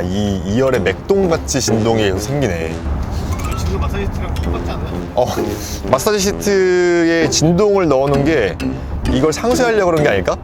이 2열에 맥동같이 진동이 계속 생기네. 지금 마사지 시트랑 똑같지 않나요? 마사지 시트에 진동을 넣어놓은 게 이걸 상쇄하려고 그런 게 아닐까?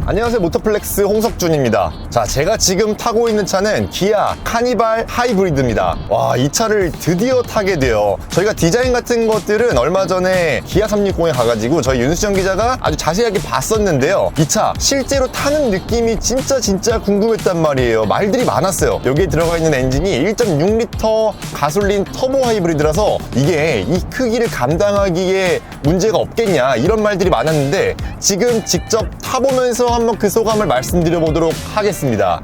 안녕하세요, 모터플렉스 홍석준입니다. 자, 제가 지금 타고 있는 차는 기아 카니발 하이브리드입니다. 와, 이 차를 드디어 타게 돼요. 저희가 디자인 같은 것들은 얼마 전에 기아 360에 가가지고 저희 윤수정 기자가 아주 자세하게 봤었는데요. 이 차 실제로 타는 느낌이 진짜 궁금했단 말이에요. 말들이 많았어요. 여기에 들어가 있는 엔진이 1.6L 가솔린 터보 하이브리드라서 이게 이 크기를 감당하기에 문제가 없겠냐, 이런 말들이 많았는데 지금 직접 타보면서 한번 그 소감을 말씀드려 보도록 하겠습니다.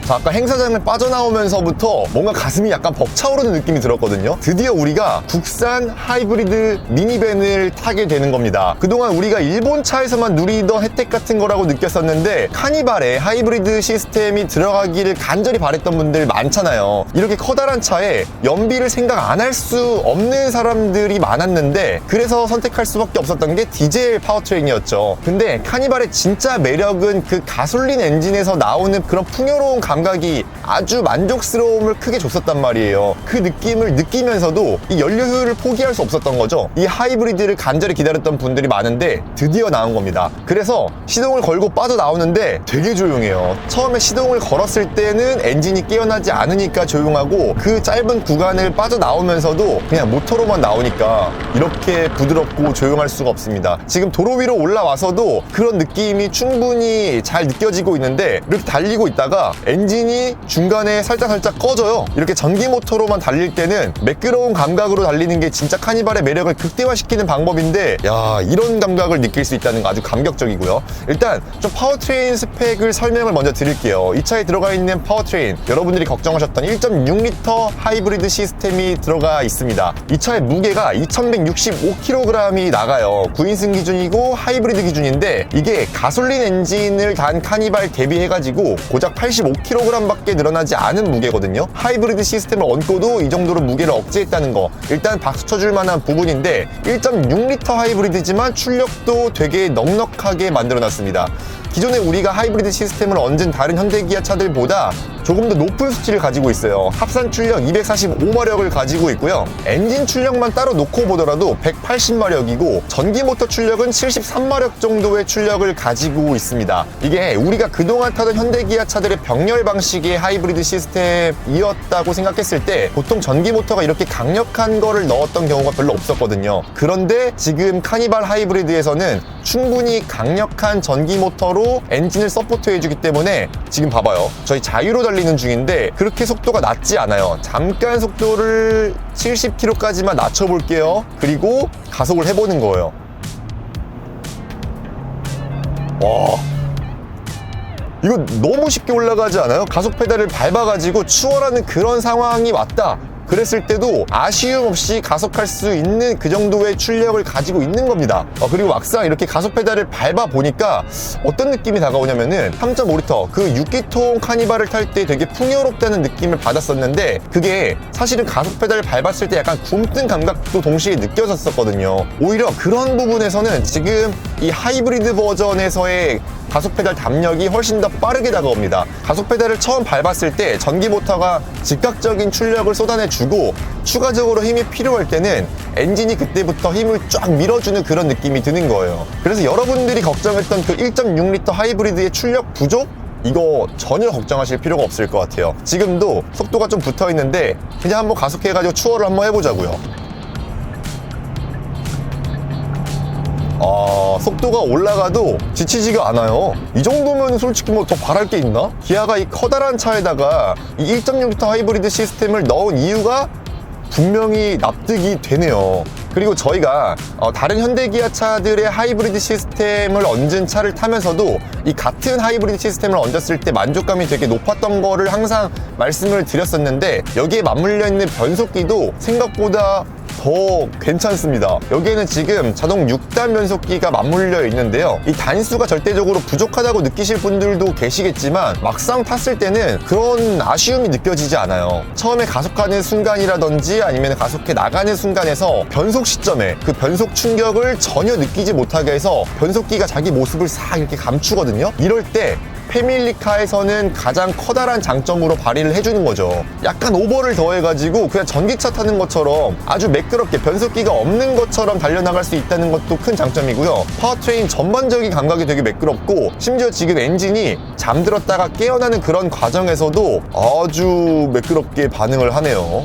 자, 아까 행사장을 빠져나오면서부터 뭔가 가슴이 약간 벅차오르는 느낌이 들었거든요. 드디어 우리가 국산 하이브리드 미니밴을 타게 되는 겁니다. 그동안 우리가 일본 차에서만 누리던 혜택 같은 거라고 느꼈었는데 카니발에 하이브리드 시스템이 들어가기를 간절히 바랬던 분들 많잖아요. 이렇게 커다란 차에 연비를 생각 안 할 수 없는 사람들이 많았는데 그래서 선택할 수밖에 없었던 게 디젤 파워트레인이었죠. 근데 카니발의 진짜 매력은 그 가솔린 엔진에서 나오는 그런 풍요로운 감각이 아주 만족스러움을 크게 줬었단 말이에요. 그 느낌을 느끼면서도 이 연료 효율을 포기할 수 없었던 거죠. 이 하이브리드를 간절히 기다렸던 분들이 많은데 드디어 나온 겁니다. 그래서 시동을 걸고 빠져나오는데 되게 조용해요. 처음에 시동을 걸었을 때는 엔진이 깨어나지 않으니까 조용하고 그 짧은 구간을 빠져나오면서도 그냥 모터로만 나오니까 이렇게 부드럽고 조용할 수가 없습니다. 지금 도로 위로 올라와서도 그런 느낌이 충분히 잘 느껴지고 있는데 이렇게 달리고 있다가 엔진이 중간에 살짝 꺼져요. 이렇게 전기 모터로만 달릴 때는 매끄러운 감각으로 달리는 게 진짜 카니발의 매력을 극대화시키는 방법인데, 야, 이런 감각을 느낄 수 있다는 거 아주 감격적이고요. 일단 좀 파워트레인 스펙을 설명을 먼저 드릴게요. 이 차에 들어가 있는 파워트레인, 여러분들이 걱정하셨던 1.6L 하이브리드 시스템이 들어가 있습니다. 이 차의 무게가 2165kg이 나가요. 9인승 기준이고 하이브리드 기준인데 이게 가솔린 엔진을 단 카니발 대비해가지고 고작 85kg 밖에 늘어나지 않은 무게거든요. 하이브리드 시스템을 얹고도 이 정도로 무게를 억제했다는 거, 일단 박수 쳐줄 만한 부분인데 1.6L 하이브리드지만 출력도 되게 넉넉하게 만들어놨습니다. 기존에 우리가 하이브리드 시스템을 얹은 다른 현대기아 차들보다 조금 더 높은 수치를 가지고 있어요. 합산 출력 245마력을 가지고 있고요. 엔진 출력만 따로 놓고 보더라도 180마력이고 전기 모터 출력은 73마력 정도의 출력을 가지고 있습니다. 이게 우리가 그동안 타던 현대기아 차들의 병렬 방식의 하이브리드 시스템이었다고 생각했을 때 보통 전기 모터가 이렇게 강력한 거를 넣었던 경우가 별로 없었거든요. 그런데 지금 카니발 하이브리드에서는 충분히 강력한 전기 모터로 엔진을 서포트 해주기 때문에 지금 봐봐요. 저희 자유로 달리는 중인데 그렇게 속도가 낮지 않아요. 잠깐 속도를 70km까지만 낮춰볼게요. 그리고 가속을 해보는 거예요. 와, 이거 너무 쉽게 올라가지 않아요? 가속 페달을 밟아가지고 추월하는 그런 상황이 왔다 그랬을 때도 아쉬움 없이 가속할 수 있는 그 정도의 출력을 가지고 있는 겁니다. 그리고 막상 이렇게 가속 페달을 밟아 보니까 어떤 느낌이 다가오냐면은 3.5L 그 6기통 카니발을 탈 때 되게 풍요롭다는 느낌을 받았었는데 그게 사실은 가속 페달을 밟았을 때 약간 굼뜬 감각도 동시에 느껴졌었거든요. 오히려 그런 부분에서는 지금 이 하이브리드 버전에서의 가속 페달 담력이 훨씬 더 빠르게 다가옵니다. 가속 페달을 처음 밟았을 때 전기 모터가 즉각적인 출력을 쏟아내주고 추가적으로 힘이 필요할 때는 엔진이 그때부터 힘을 쫙 밀어주는 그런 느낌이 드는 거예요. 그래서 여러분들이 걱정했던 그 1.6L 하이브리드의 출력 부족? 이거 전혀 걱정하실 필요가 없을 것 같아요. 지금도 속도가 좀 붙어 있는데 그냥 한번 가속해가지고 추월을 한번 해보자고요. 속도가 올라가도 지치지가 않아요. 이 정도면 솔직히 뭐 더 바랄 게 있나? 기아가 이 커다란 차에다가 이 1.6L 하이브리드 시스템을 넣은 이유가 분명히 납득이 되네요. 그리고 저희가 다른 현대기아 차들의 하이브리드 시스템을 얹은 차를 타면서도 이 같은 하이브리드 시스템을 얹었을 때 만족감이 되게 높았던 거를 항상 말씀을 드렸었는데 여기에 맞물려 있는 변속기도 생각보다 더 괜찮습니다. 여기에는 지금 자동 6단 변속기가 맞물려 있는데요. 이 단수가 절대적으로 부족하다고 느끼실 분들도 계시겠지만 막상 탔을 때는 그런 아쉬움이 느껴지지 않아요. 처음에 가속하는 순간이라든지 아니면 가속해 나가는 순간에서 변속 시점에 그 변속 충격을 전혀 느끼지 못하게 해서 변속기가 자기 모습을 싹 이렇게 감추거든요. 이럴 때 패밀리카에서는 가장 커다란 장점으로 발휘를 해주는 거죠. 약간 오버를 더해가지고 그냥 전기차 타는 것처럼 아주 매끄럽게 변속기가 없는 것처럼 달려나갈 수 있다는 것도 큰 장점이고요. 파워트레인 전반적인 감각이 되게 매끄럽고 심지어 지금 엔진이 잠들었다가 깨어나는 그런 과정에서도 아주 매끄럽게 반응을 하네요.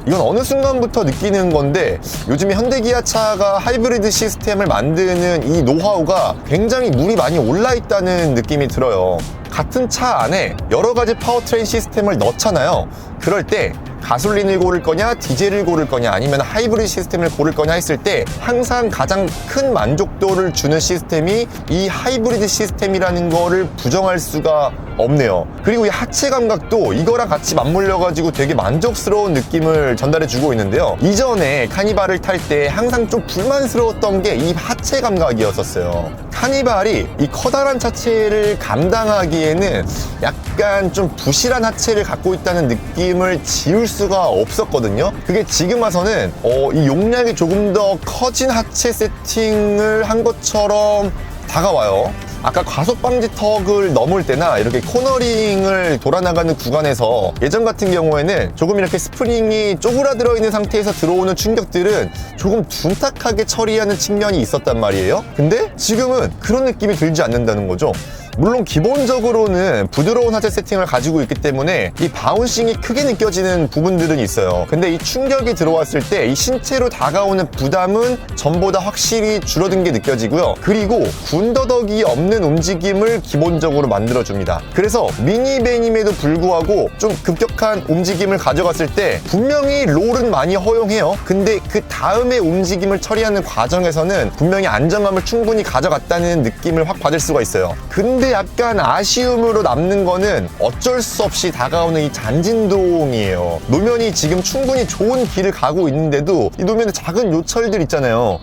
이건 어느 순간부터 느끼는 건데 요즘에 현대기아차가 하이브리드 시스템을 만드는 이 노하우가 굉장히 물이 많이 올라 있다는 느낌이 들어요. 같은 차 안에 여러 가지 파워트레인 시스템을 넣잖아요. 그럴 때 가솔린을 고를 거냐 디젤을 고를 거냐 아니면 하이브리드 시스템을 고를 거냐 했을 때 항상 가장 큰 만족도를 주는 시스템이 이 하이브리드 시스템이라는 거를 부정할 수가 없네요. 그리고 이 하체 감각도 이거랑 같이 맞물려 가지고 되게 만족스러운 느낌을 전달해 주고 있는데요. 이전에 카니발을 탈 때 항상 좀 불만스러웠던 게 이 하체 감각이었었어요. 카니발이 이 커다란 차체를 감당하기에는 약간 좀 부실한 하체를 갖고 있다는 느낌을 지울 수가 없었거든요. 그게 지금 와서는 이 용량이 조금 더 커진 하체 세팅을 한 것처럼 다가와요. 아까 과속방지 턱을 넘을 때나 이렇게 코너링을 돌아나가는 구간에서 예전 같은 경우에는 조금 이렇게 스프링이 쪼그라들어 있는 상태에서 들어오는 충격들은 조금 둔탁하게 처리하는 측면이 있었단 말이에요. 근데 지금은 그런 느낌이 들지 않는다는 거죠. 물론 기본적으로는 부드러운 하체 세팅을 가지고 있기 때문에 이 바운싱이 크게 느껴지는 부분들은 있어요. 근데 이 충격이 들어왔을 때 이 신체로 다가오는 부담은 전보다 확실히 줄어든 게 느껴지고요. 그리고 군더더기 없는 움직임을 기본적으로 만들어줍니다. 그래서 미니밴임에도 불구하고 좀 급격한 움직임을 가져갔을 때 분명히 롤은 많이 허용해요. 근데 그 다음에 움직임을 처리하는 과정에서는 분명히 안정감을 충분히 가져갔다는 느낌을 확 받을 수가 있어요. 근데 약간 아쉬움으로 남는 거는 어쩔 수 없이 다가오는 이 잔진동이에요. 노면이 지금 충분히 좋은 길을 가고 있는데도 이 노면에 작은 요철들 있잖아요.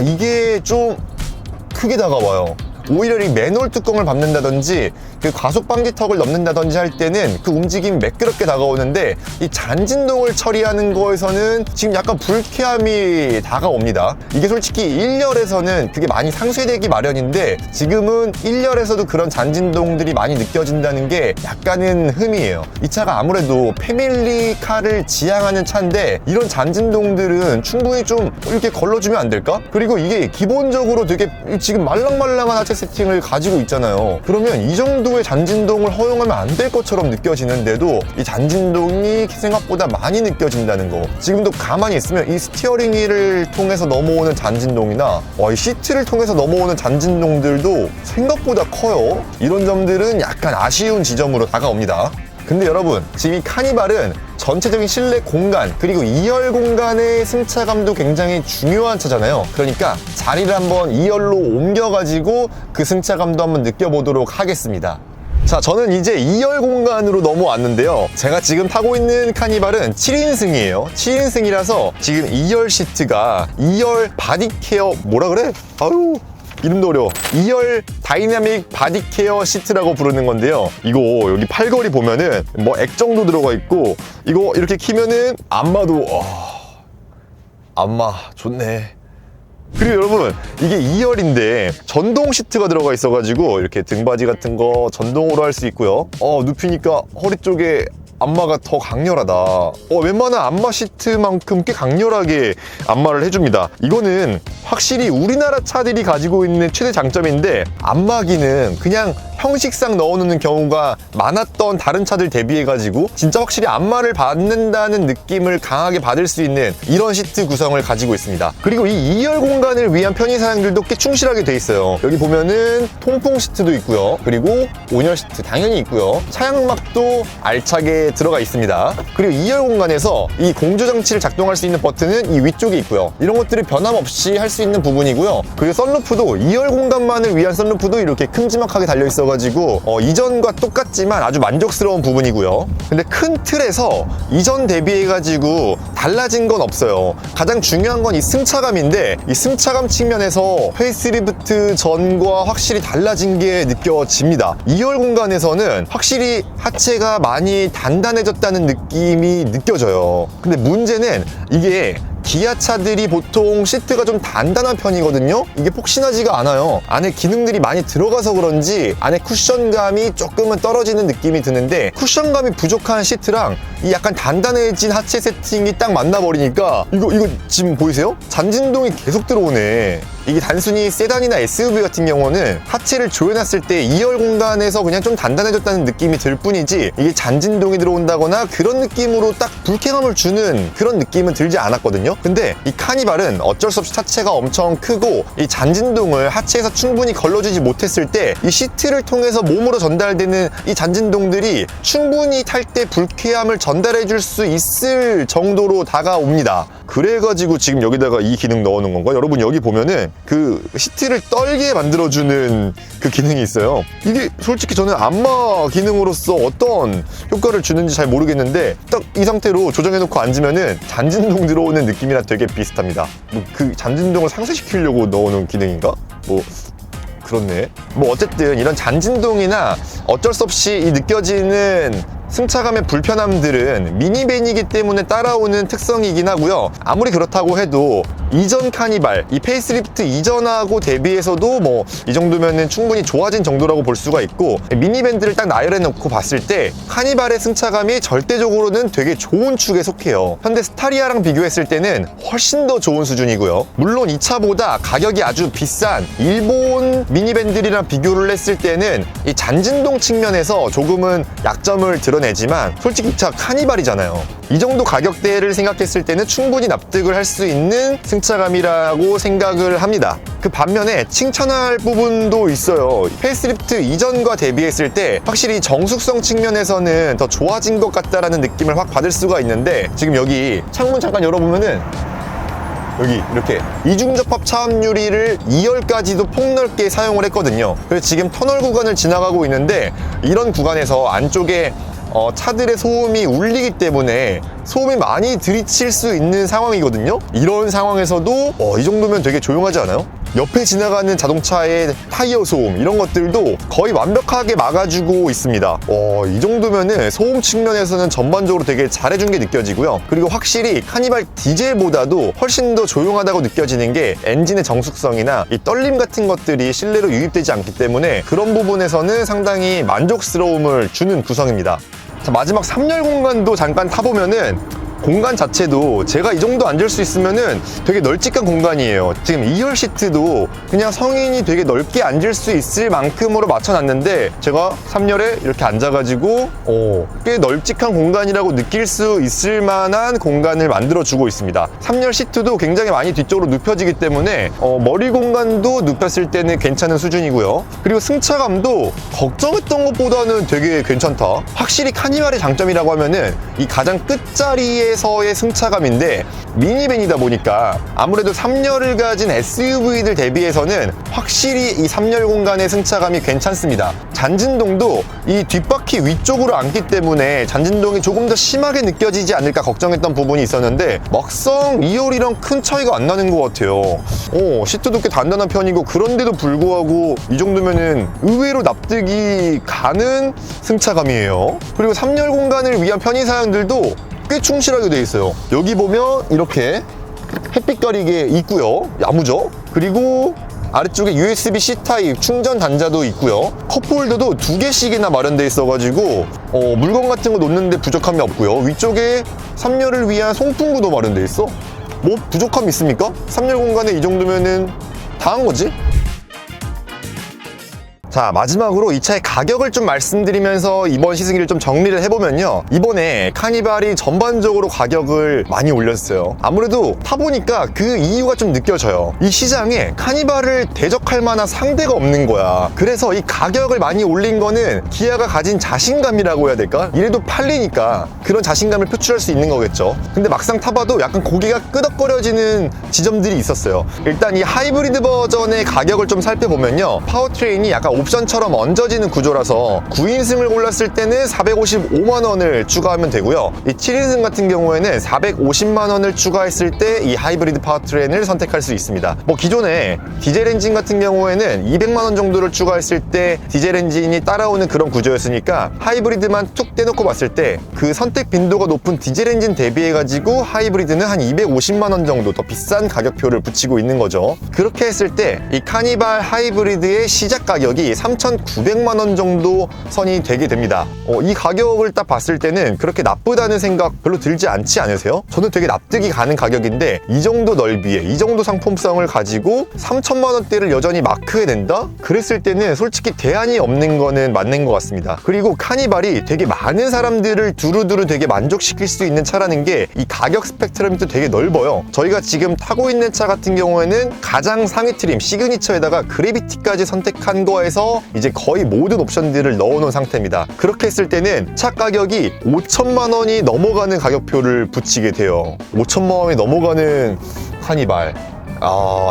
이게 좀 크게 다가와요. 오히려 이 맨홀 뚜껑을 밟는다든지 그 과속 방지 턱을 넘는다든지 할 때는 그 움직임이 매끄럽게 다가오는데 이 잔진동을 처리하는 거에서는 지금 약간 불쾌함이 다가옵니다. 이게 솔직히 1열에서는 그게 많이 상쇄되기 마련인데 지금은 1열에서도 그런 잔진동들이 많이 느껴진다는 게 약간은 흠이에요. 이 차가 아무래도 패밀리카를 지향하는 차인데 이런 잔진동들은 충분히 좀 이렇게 걸러주면 안 될까? 그리고 이게 기본적으로 되게 지금 말랑말랑한 하체 세팅을 가지고 있잖아요. 그러면 이 정도의 잔진동을 허용하면 안 될 것처럼 느껴지는데도 이 잔진동이 생각보다 많이 느껴진다는 거. 지금도 가만히 있으면 이 스티어링 휠을 통해서 넘어오는 잔진동이나 이 시트를 통해서 넘어오는 잔진동들도 생각보다 커요. 이런 점들은 약간 아쉬운 지점으로 다가옵니다. 근데 여러분, 지금 이 카니발은 전체적인 실내 공간 그리고 2열 공간의 승차감도 굉장히 중요한 차잖아요. 그러니까 자리를 한번 2열로 옮겨가지고 그 승차감도 한번 느껴보도록 하겠습니다. 자, 저는 이제 2열 공간으로 넘어왔는데요. 제가 지금 타고 있는 카니발은 7인승이에요. 7인승이라서 지금 2열 시트가 2열 바디케어 뭐라 그래? 아유, 이름도 어려워. 2열 다이나믹 바디케어 시트라고 부르는 건데요. 이거 여기 팔걸이 보면은 뭐 액정도 들어가 있고 이거 이렇게 키면은 안마도 안마 좋네. 그리고 여러분, 이게 2열인데 전동 시트가 들어가 있어가지고 이렇게 등받이 같은 거 전동으로 할 수 있고요. 눕히니까 허리 쪽에 안마가 더 강렬하다. 웬만한 안마 시트만큼 꽤 강렬하게 안마를 해줍니다. 이거는 확실히 우리나라 차들이 가지고 있는 최대 장점인데 안마기는 그냥 형식상 넣어놓는 경우가 많았던 다른 차들 대비해가지고 진짜 확실히 안마를 받는다는 느낌을 강하게 받을 수 있는 이런 시트 구성을 가지고 있습니다. 그리고 이 2열 공간을 위한 편의사양들도 꽤 충실하게 돼 있어요. 여기 보면은 통풍 시트도 있고요. 그리고 온열 시트 당연히 있고요. 차양막도 알차게 들어가 있습니다. 그리고 2열 공간에서 이 공조장치를 작동할 수 있는 버튼은 이 위쪽에 있고요. 이런 것들이 변함없이 할 수 있는 부분이고요. 그리고 썬루프도 2열 공간만을 위한 썬루프도 이렇게 큼지막하게 달려 있어가지고 있어가지고 이전과 똑같지만 아주 만족스러운 부분이고요. 근데 큰 틀에서 이전 대비해가지고 달라진 건 없어요. 가장 중요한 건 이 승차감인데, 이 승차감 측면에서 페이스리프트 전과 확실히 달라진 게 느껴집니다. 2열 공간에서는 확실히 하체가 많이 단단해졌다는 느낌이 느껴져요. 근데 문제는 이게 기아차들이 보통 시트가 좀 단단한 편이거든요. 이게 폭신하지가 않아요. 안에 기능들이 많이 들어가서 그런지 안에 쿠션감이 조금은 떨어지는 느낌이 드는데, 쿠션감이 부족한 시트랑 이 약간 단단해진 하체 세팅이 딱 만나버리니까 이거 지금 보이세요? 잔진동이 계속 들어오네. 이게 단순히 세단이나 SUV 같은 경우는 하체를 조여놨을 때 2열 공간에서 그냥 좀 단단해졌다는 느낌이 들 뿐이지, 이게 잔진동이 들어온다거나 그런 느낌으로 딱 불쾌감을 주는 그런 느낌은 들지 않았거든요. 근데 이 카니발은 어쩔 수 없이 하체가 엄청 크고 이 잔진동을 하체에서 충분히 걸러주지 못했을 때 이 시트를 통해서 몸으로 전달되는 이 잔진동들이 충분히 탈 때 불쾌함을 전달해 줄 수 있을 정도로 다가옵니다. 그래가지고 지금 여기다가 이 기능 넣어놓은 건가? 여러분 여기 보면은 그 시트를 떨게 만들어주는 그 기능이 있어요. 이게 솔직히 저는 안마 기능으로서 어떤 효과를 주는지 잘 모르겠는데, 딱 이 상태로 조정해놓고 앉으면은 잔진동 들어오는 느낌이랑 되게 비슷합니다. 뭐 그 잔진동을 상쇄시키려고 넣어놓은 기능인가? 뭐 그렇네. 뭐 어쨌든 이런 잔진동이나 어쩔 수 없이 이 느껴지는 승차감의 불편함들은 미니밴이기 때문에 따라오는 특성이긴 하고요. 아무리 그렇다고 해도 이전 카니발, 이 페이스리프트 이전하고 대비해서도 뭐 이 정도면은 충분히 좋아진 정도라고 볼 수가 있고, 미니밴들을 딱 나열해 놓고 봤을 때 카니발의 승차감이 절대적으로는 되게 좋은 축에 속해요. 현대 스타리아랑 비교했을 때는 훨씬 더 좋은 수준이고요. 물론 이 차보다 가격이 아주 비싼 일본 미니밴들이랑 비교를 했을 때는 이 잔진동 측면에서 조금은 약점을 드러내지만, 솔직히 이 차 카니발이잖아요. 이 정도 가격대를 생각했을 때는 충분히 납득을 할 수 있는 승차감이라고 생각을 합니다. 그 반면에 칭찬할 부분도 있어요. 페이스리프트 이전과 대비했을 때 확실히 정숙성 측면에서는 더 좋아진 것 같다라는 느낌을 확 받을 수가 있는데, 지금 여기 창문 잠깐 열어보면은 여기 이렇게 이중접합 차압 유리를 2열까지도 폭넓게 사용을 했거든요. 그래서 지금 터널 구간을 지나가고 있는데, 이런 구간에서 안쪽에 차들의 소음이 울리기 때문에 소음이 많이 들이칠 수 있는 상황이거든요. 이런 상황에서도 이 정도면 되게 조용하지 않아요? 옆에 지나가는 자동차의 타이어 소음 이런 것들도 거의 완벽하게 막아주고 있습니다. 이 정도면은 소음 측면에서는 전반적으로 되게 잘해준 게 느껴지고요. 그리고 확실히 카니발 디젤보다도 훨씬 더 조용하다고 느껴지는 게 엔진의 정숙성이나 이 떨림 같은 것들이 실내로 유입되지 않기 때문에 그런 부분에서는 상당히 만족스러움을 주는 구성입니다. 자, 마지막 3열 공간도 잠깐 타보면은 공간 자체도 제가 이 정도 앉을 수 있으면은 되게 널찍한 공간이에요. 지금 2열 시트도 그냥 성인이 되게 넓게 앉을 수 있을 만큼으로 맞춰놨는데, 제가 3열에 이렇게 앉아가지고 꽤 널찍한 공간이라고 느낄 수 있을 만한 공간을 만들어주고 있습니다. 3열 시트도 굉장히 많이 뒤쪽으로 눕혀지기 때문에 머리 공간도 눕혔을 때는 괜찮은 수준이고요. 그리고 승차감도 걱정했던 것보다는 되게 괜찮다. 확실히 카니발의 장점이라고 하면은 이 가장 끝자리에 에서의 승차감인데, 미니밴이다 보니까 아무래도 3열을 가진 SUV들 대비해서는 확실히 이 3열 공간의 승차감이 괜찮습니다. 잔진동도 이 뒷바퀴 위쪽으로 앉기 때문에 잔진동이 조금 더 심하게 느껴지지 않을까 걱정했던 부분이 있었는데, 막상 2열이랑 큰 차이가 안 나는 것 같아요. 시트도 꽤 단단한 편이고, 그런데도 불구하고 이 정도면은 의외로 납득이 가는 승차감이에요. 그리고 3열 공간을 위한 편의사양들도 꽤 충실하게 되어 있어요. 여기 보면 이렇게 햇빛 가리개 있고요. 야무져. 그리고 아래쪽에 USB-C 타입 충전 단자도 있고요. 컵홀더도 2개씩이나 마련되어 있어가지고 물건 같은 거 놓는데 부족함이 없고요. 위쪽에 3열을 위한 송풍구도 마련되어 있어. 뭐 부족함 있습니까? 3열 공간에 이 정도면은 다 한 거지? 자, 마지막으로 이 차의 가격을 좀 말씀드리면서 이번 시승기를 좀 정리를 해보면요, 이번에 카니발이 전반적으로 가격을 많이 올렸어요. 아무래도 타보니까 그 이유가 좀 느껴져요. 이 시장에 카니발을 대적할 만한 상대가 없는 거야. 그래서 이 가격을 많이 올린 거는 기아가 가진 자신감이라고 해야 될까? 이래도 팔리니까 그런 자신감을 표출할 수 있는 거겠죠. 근데 막상 타봐도 약간 고개가 끄덕거려지는 지점들이 있었어요. 일단 이 하이브리드 버전의 가격을 좀 살펴보면요, 파워트레인이 약간 옵션처럼 얹어지는 구조라서 9인승을 골랐을 때는 455만 원을 추가하면 되고요. 이 7인승 같은 경우에는 450만 원을 추가했을 때 이 하이브리드 파워트레인을 선택할 수 있습니다. 뭐 기존에 디젤 엔진 같은 경우에는 200만 원 정도를 추가했을 때 디젤 엔진이 따라오는 그런 구조였으니까 하이브리드만 툭 떼놓고 봤을 때 그 선택 빈도가 높은 디젤 엔진 대비해 가지고 하이브리드는 한 250만 원 정도 더 비싼 가격표를 붙이고 있는 거죠. 그렇게 했을 때 이 카니발 하이브리드의 시작 가격이 3,900만 원 정도 선이 되게 됩니다. 이 가격을 딱 봤을 때는 그렇게 나쁘다는 생각 별로 들지 않지 않으세요? 저는 되게 납득이 가는 가격인데 이 정도 넓이에 이 정도 상품성을 가지고 3천만 원대를 여전히 마크해낸다? 그랬을 때는 솔직히 대안이 없는 거는 맞는 것 같습니다. 그리고 카니발이 되게 많은 사람들을 두루두루 되게 만족시킬 수 있는 차라는 게 이 가격 스펙트럼이 또 되게 넓어요. 저희가 지금 타고 있는 차 같은 경우에는 가장 상위 트림 시그니처에다가 그래비티까지 선택한 거에서 이제 거의 모든 옵션들을 넣어놓은 상태입니다. 그렇게 했을 때는 차 가격이 5천만 원이 넘어가는 가격표를 붙이게 돼요. 5천만 원이 넘어가는 카니발.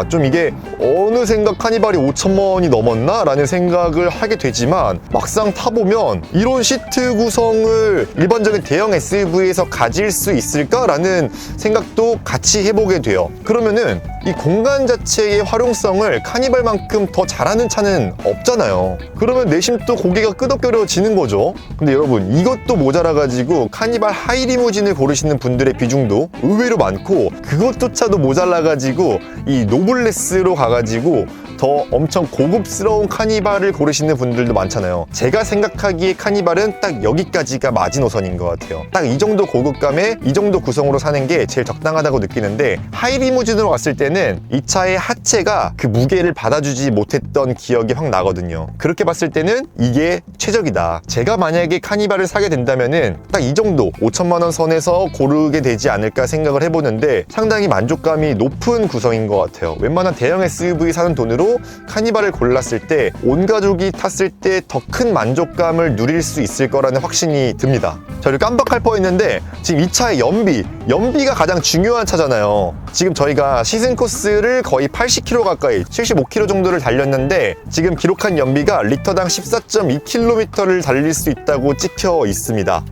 좀 이게 어느샌가 카니발이 5천만 원이 넘었나? 라는 생각을 하게 되지만 막상 타보면 이런 시트 구성을 일반적인 대형 SUV에서 가질 수 있을까? 라는 생각도 같이 해보게 돼요. 그러면은 이 공간 자체의 활용성을 카니발만큼 더 잘하는 차는 없잖아요. 그러면 내심 또 고개가 끄덕거려지는 거죠. 근데 여러분 이것도 모자라가지고 카니발 하이리무진을 고르시는 분들의 비중도 의외로 많고 그것조차도 모자라가지고 이 노블레스로 가가지고 더 엄청 고급스러운 카니발을 고르시는 분들도 많잖아요. 제가 생각하기에 카니발은 딱 여기까지가 마지노선인 것 같아요. 딱 이 정도 고급감에 이 정도 구성으로 사는 게 제일 적당하다고 느끼는데 하이리무진으로 왔을 때는 이 차의 하체가 그 무게를 받아주지 못했던 기억이 확 나거든요. 그렇게 봤을 때는 이게 최적이다. 제가 만약에 카니발을 사게 된다면은 딱 이 정도 5천만 원 선에서 고르게 되지 않을까 생각을 해보는데 상당히 만족감이 높은 구성인 것 같아요. 웬만한 대형 SUV 사는 돈으로 카니발을 골랐을 때 온 가족이 탔을 때 더 큰 만족감을 누릴 수 있을 거라는 확신이 듭니다. 저를 깜빡할 뻔했는데 지금 이 차의 연비가 가장 중요한 차잖아요. 지금 저희가 시승 코스를 거의 80km 가까이 75km 정도를 달렸는데 지금 기록한 연비가 리터당 14.2km를 달릴 수 있다고 찍혀 있습니다. 야,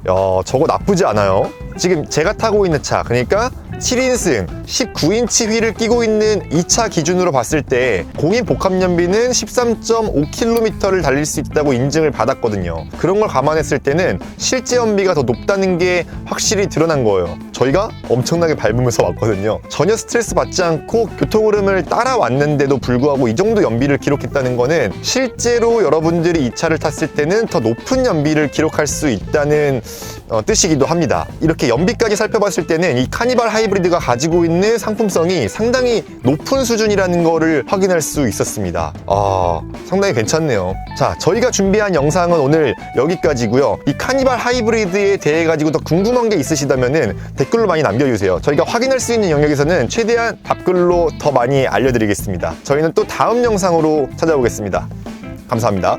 저거 나쁘지 않아요. 지금 제가 타고 있는 차, 그러니까 7인승 19인치 휠을 끼고 있는 이 차 기준으로 봤을 때 공인 복합 연비는 13.5km를 달릴 수 있다고 인증을 받았거든요. 그런 걸 감안했을 때는 실제 연비가 더 높다는 게 확실히 드러난 거예요. 저희가 엄청나게 밟으면서 왔거든요. 전혀 스트레스 받지 않고 교통 흐름을 따라왔는데도 불구하고 이 정도 연비를 기록했다는 거는 실제로 여러분들이 이 차를 탔을 때는 더 높은 연비를 기록할 수 있다는 뜻이기도 합니다. 이렇게 연비까지 살펴봤을 때는 이 카니발 하이브리드가 가지고 있는 상품성이 상당히 높은 수준이라는 거를 확인할 수 있었습니다. 상당히 괜찮네요. 자, 저희가 준비한 영상은 오늘 여기까지고요. 이 카니발 하이브리드에 대해 가지고 더 궁금한 게 있으시다면은 댓글로 많이 남겨주세요. 저희가 확인할 수 있는 영역에서는 최대한 답글로 더 많이 알려드리겠습니다. 저희는 또 다음 영상으로 찾아오겠습니다. 감사합니다.